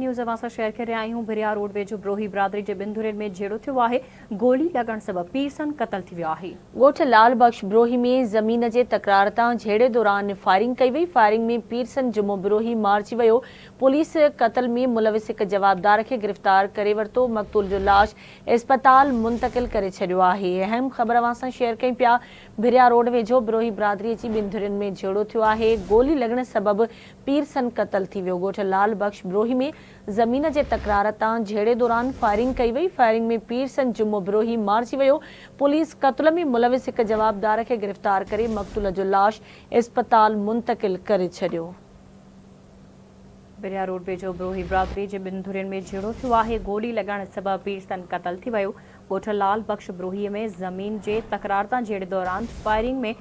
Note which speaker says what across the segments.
Speaker 1: News असां share करे आहियूं। भिरिया रोड वेझो ब्रोही बिरादरी जे ॿिनि धुरियुनि में झेड़ो थियो आहे। गोली लॻण सबबि पीरसन क़तल थी वियो आहे।
Speaker 2: ॻोठ लाल बख्श ब्रोही में ज़मीन जे तकरार तां झेड़े दौरान फायरिंग कई वई। फायरिंग में पीरसन जुमो ब्रोही मारिजी वियो। पुलिस क़तल में मुलविस हिक जवाबदार खे गिरफ़्तार करे वरितो। मक़तूल जो लाश अस्पताल मुंतक़िल करे छॾियो आहे। अहम ख़बर असां शेयर कयूं पिया। भिरिया रोड वेझो ब्रोही बिरादरी जी ॿिनि धुरियुनि में झेड़ो थियो आहे। गोली लॻण सबबि पीरसन क़तल थी वियो। ॻोठ लाल बख्श ब्रोही में ज़मीन जे तकरार तां झेड़े दौरान फायरिंग कई वई। फायरिंग में पीरसन जुमो ब्रोही मारिजी वियो। पुलिस क़त्ल में मुलविस हिक जवाबदार खे गिरफ़्तार करे मक़तूल जो लाश अस्पताल मुंतक़िल करे छॾियो।
Speaker 1: भिरिया रोड वेझो ब्रोही बिरादरी जे ॿिनि धुरियुनि में झेड़ो थियो आहे। गोली लॻण सबबि पीरसन क़तल थी वियो। ॻोठ लाल बख्श ब्रोहीअ में ज़मीन जे तकरार तां झेड़े दौरान फायरिंग में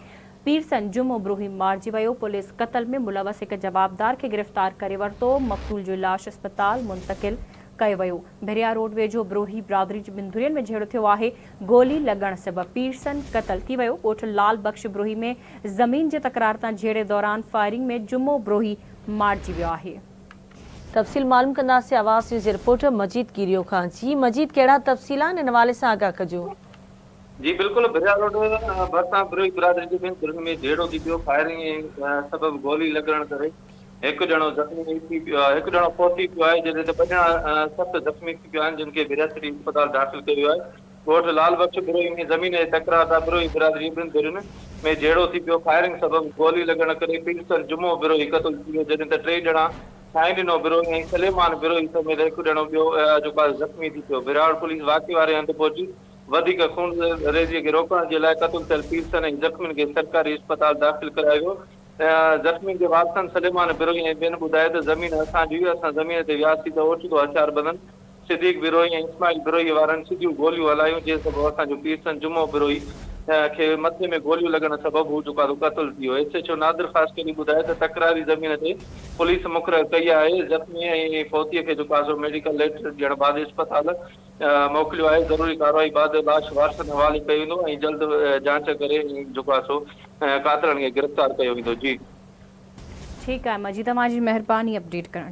Speaker 1: पीरसन जुमो ब्रोही मारिजी वियो। पुलिस क़त्ल में मुलविस हिक जवाबदार खे गिरफ़्तार करे वरितो। मक़तूल जो लाश अस्पताल मुंतक़िल कयो वियो। भिरिया रोड वेझो ब्रोही बिरादरी जे ॿिनि धुरियुनि में झेड़ो थियो आहे। गोली लॻण सबबि पीरसन क़तल थी वियो। ॻोठ लाल बख्श ब्रोही में ज़मीन जे तकरार तां झेड़े दौरान फायरिंग में जुमो ब्रोही मारिजी वियो आहे।
Speaker 2: तफ़सील मालूम कंदासीं आवाज़ न्यूज़ रिपोर्टर मजीद कीरियो खां। जी मजीद, कहिड़ा तफ़सील आहिनि इन हवाले सां आगाह कजो।
Speaker 3: जी बिल्कुल, भिरिया रोड भरिसां ब्रोही बिरादरी जे ॿिनि धुरियुनि में झेड़ो थी पियो। फायरिंग सबबि गोली लॻण करे हिकु ॼणो ज़ख़्मी थी पियो आहे, हिकु ॼणो फौती पियो आहे, जॾहिं त ॿ ॼणा सख़्तु ज़ख़्मी थी पिया आहिनि, जिन खे भिरिया सिटी अस्पताल दाख़िल कयो वियो आहे। ॻोठ लाल बख्श ब्रोही में ज़मीन जे तकरार तां ब्रोही बिरादरी ॿिनि धुरियुनि में झेड़ो थी पियो। फायरिंग सबबि गोली लॻण करे पीरसन जुमो ब्रोही क़तल थी वियो, जॾहिं त टे ॼणा साईं ॾिनो ब्रोही ऐं सलेमान ब्रोही समेत हिकु ॼणो ॿियो जेको आहे ज़ख़्मी थी पियो। भिराड़ पुलिस वाक़े वारे हंधि पहुची वधीक खून रेज़ीअ खे रोकण जे लाइ क़तल थियल पीरसन ऐं ज़ख़्मियुनि खे सरकारी अस्पताल दाख़िल करायो वियो। ज़ख़्मियुनि जे वारसनि सलेमान ब्रोही ऐं ॿियनि ॿुधायो त ज़मीन असांजी हुई, असां ज़मीन ते वियासीं त ओचितो हथियार बंदनि सिद्दीक़ ब्रोही ऐं इस्माइल ब्रोही वारनि सिधियूं गोलियूं हलायूं, जंहिं सबबि असांजो पीरसन जुमो ब्रोही खे मथे में गोलियूं लॻण सबबि हू जेको आहे क़तल थी वियो। एसएचओ नादिर ख़ासकरी ॿुधायो त तकरारी ज़मीन ते पुलिस मुक़ररु कई आहे। ज़ख़्मी ऐं फौतीअ खे जेको आहे मेडिकल लेटर ॾियण बाद अस्पताल मोकिलियो आहे। ज़रूरी कार्रवाई बाद लाश वारसनि हवाले कयो वेंदो ऐं जल्द जांच करे जेको आहे सो कातरनि खे गिरफ़्तार कयो वेंदो। जी
Speaker 1: ठीकु आहे मजीद, तव्हांजी महिरबानी अपडेट करण।